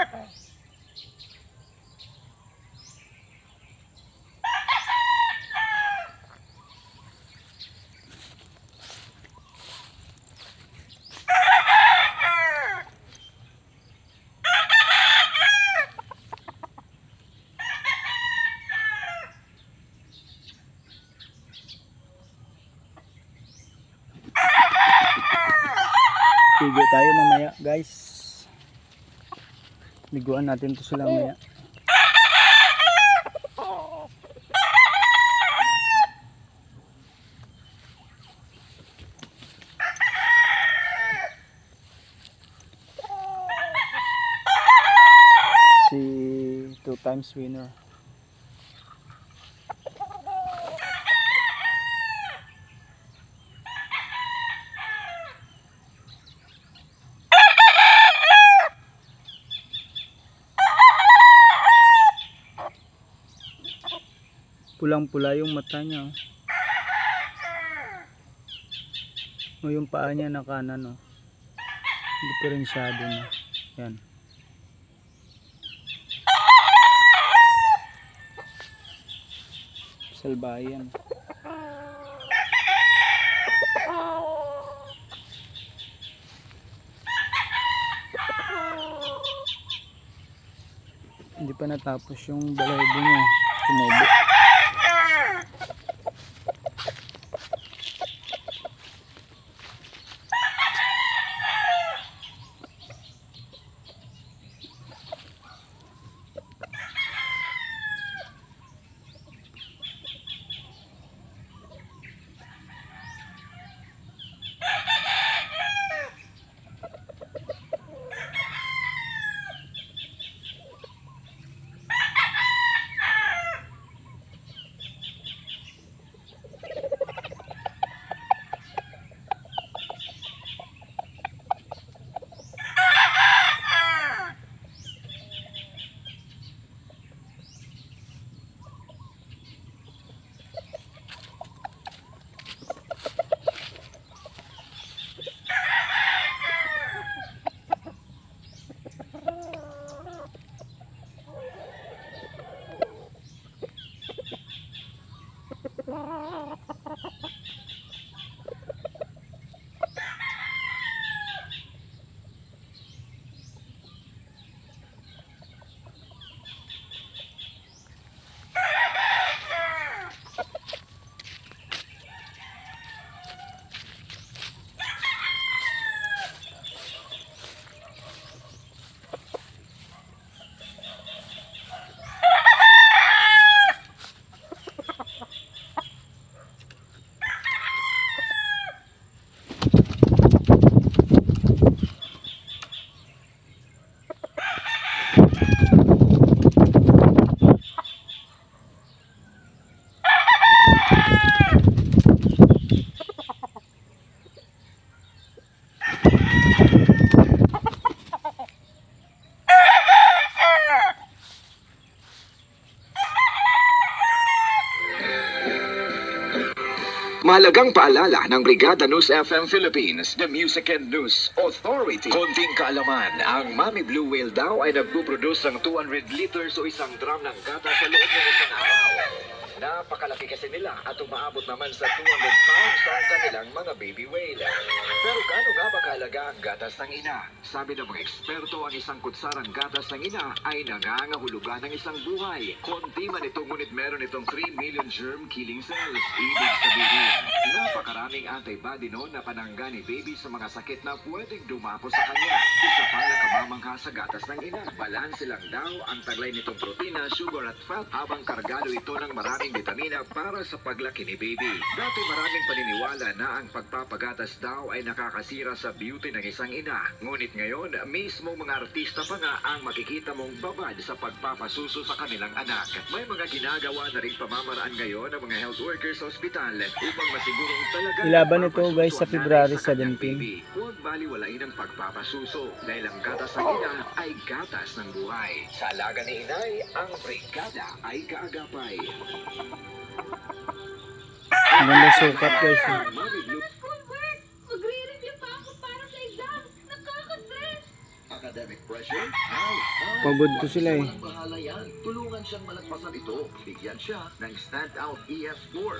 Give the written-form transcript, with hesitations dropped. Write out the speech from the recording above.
Ligo tayo mamaya guys. Liguan natin to sila mamaya. Si 2 times winner. Pulang-pula yung mata niya. O yung paa niya na kanan. Diferensyado na. Yan. Salbayan. Hindi pa natapos yung balahibo niya. Tumubo. Mahalagang paalala ng Brigada News FM Philippines, the Music and News Authority. Konting kaalaman, ang Mami Blue Whale daw ay nagpuproduce ng 200 liters o isang drum ng gata sa loob ng isang araw. Napakalaki kasi nila at umaabot naman sa 200 pounds ang kanilang mga baby whale. Pero gaano nga ba kahalaga ang gatas ng ina? Sabi ng mga eksperto, ang isang kutsarang gatas ng ina ay nangangahulugan ng isang buhay. Konti man ito, ngunit meron itong 3 million germ-killing cells. Ibig sabihin, napakaraming antibody noon na panangga ni baby sa mga sakit na pwedeng dumapo sa kanya. Isa pang nakamamangha sa gatas ng ina. Balanse lang daw ang taglay nitong protina, sugar at fat habang kargado ito ng maraming vitamina para sa paglaki ni baby. Dati maraming paniniwala na ang pagpapagatas daw ay nakakasira sa beauty ng isang ina. Ngunit ngayon, mismo mga artista pa nga ang makikita mong babad sa pagpapasuso sa kanilang anak. May mga ginagawa na rin pamamaraan ngayon ng mga health workers sa ospital upang masigurong talaga Ilaban ito guys sa February 17. Huwag baliwalain ang pagpapasuso dahil ang gatas ng ina ay gatas ng buhay. Sa alaga ni inay, ang brigada ay kaagapay. Maganda sukat guys. Magre-review pa ako para sa exam. Nakaka-stress. Academic pressure? Ay, Pagod to sila eh. Walang bahala yan. Tulungan siyang malagpasan ito. Bigyan siya ng standout EF score.